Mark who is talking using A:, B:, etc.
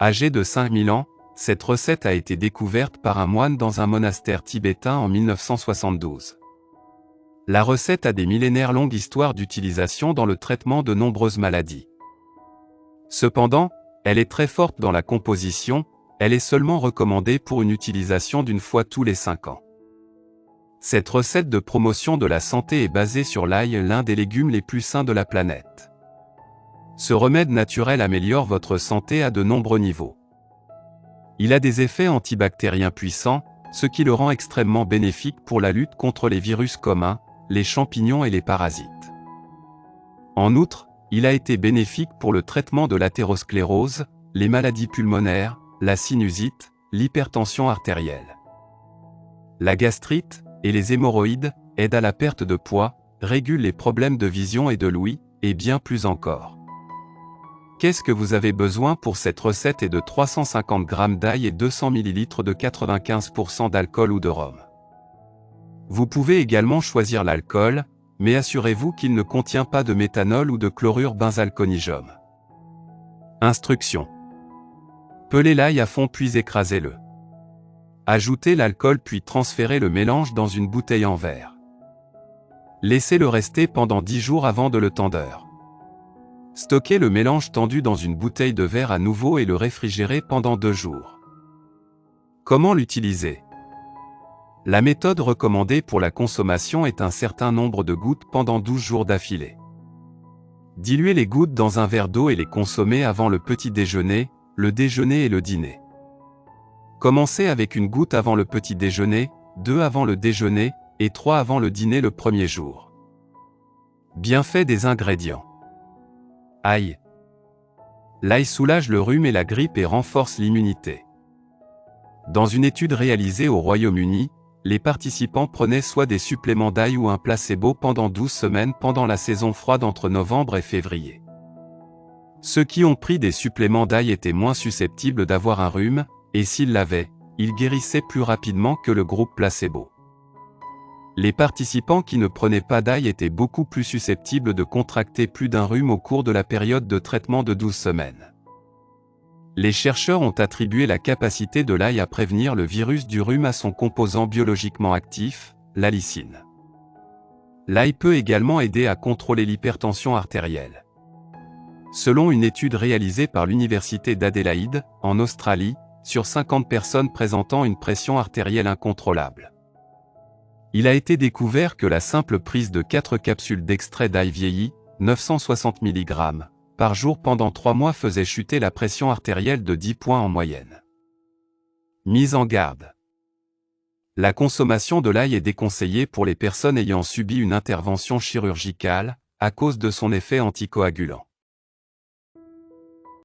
A: Âgée de 5000 ans, cette recette a été découverte par un moine dans un monastère tibétain en 1972. La recette a des millénaires longue histoire d'utilisation dans le traitement de nombreuses maladies. Cependant, elle est très forte dans la composition, elle est seulement recommandée pour une utilisation d'une fois tous les 5 ans. Cette recette de promotion de la santé est basée sur l'ail, l'un des légumes les plus sains de la planète. Ce remède naturel améliore votre santé à de nombreux niveaux. Il a des effets antibactériens puissants, ce qui le rend extrêmement bénéfique pour la lutte contre les virus communs, les champignons et les parasites. En outre, il a été bénéfique pour le traitement de l'athérosclérose, les maladies pulmonaires, la sinusite, l'hypertension artérielle, la gastrite et les hémorroïdes, aide à la perte de poids, régule les problèmes de vision et de l'ouïe, et bien plus encore. Qu'est-ce que vous avez besoin pour cette recette est de 350 g d'ail et 200 ml de 95% d'alcool ou de rhum. Vous pouvez également choisir l'alcool, mais assurez-vous qu'il ne contient pas de méthanol ou de chlorure benzalconium. Instruction. Pelez l'ail à fond puis écrasez-le. Ajoutez l'alcool puis transférez le mélange dans une bouteille en verre. Laissez-le rester pendant 10 jours avant de le tendre. Stockez le mélange tendu dans une bouteille de verre à nouveau et le réfrigérez pendant 2 jours. Comment l'utiliser? La méthode recommandée pour la consommation est un certain nombre de gouttes pendant 12 jours d'affilée. Diluez les gouttes dans un verre d'eau et les consommez avant le petit déjeuner, le déjeuner et le dîner. Commencez avec une goutte avant le petit déjeuner, 2 avant le déjeuner, et 3 avant le dîner le premier jour. Bienfaits des ingrédients. Ail. L'ail soulage le rhume et la grippe et renforce l'immunité. Dans une étude réalisée au Royaume-Uni, les participants prenaient soit des suppléments d'ail ou un placebo pendant 12 semaines pendant la saison froide entre novembre et février. Ceux qui ont pris des suppléments d'ail étaient moins susceptibles d'avoir un rhume, et s'ils l'avaient, ils guérissaient plus rapidement que le groupe placebo. Les participants qui ne prenaient pas d'ail étaient beaucoup plus susceptibles de contracter plus d'un rhume au cours de la période de traitement de 12 semaines. Les chercheurs ont attribué la capacité de l'ail à prévenir le virus du rhume à son composant biologiquement actif, l'allicine. L'ail peut également aider à contrôler l'hypertension artérielle. Selon une étude réalisée par l'Université d'Adélaïde, en Australie, sur 50 personnes présentant une pression artérielle incontrôlable. Il a été découvert que la simple prise de 4 capsules d'extrait d'ail vieilli, 960 mg, par jour pendant 3 mois faisait chuter la pression artérielle de 10 points en moyenne. Mise en garde. La consommation de l'ail est déconseillée pour les personnes ayant subi une intervention chirurgicale, à cause de son effet anticoagulant.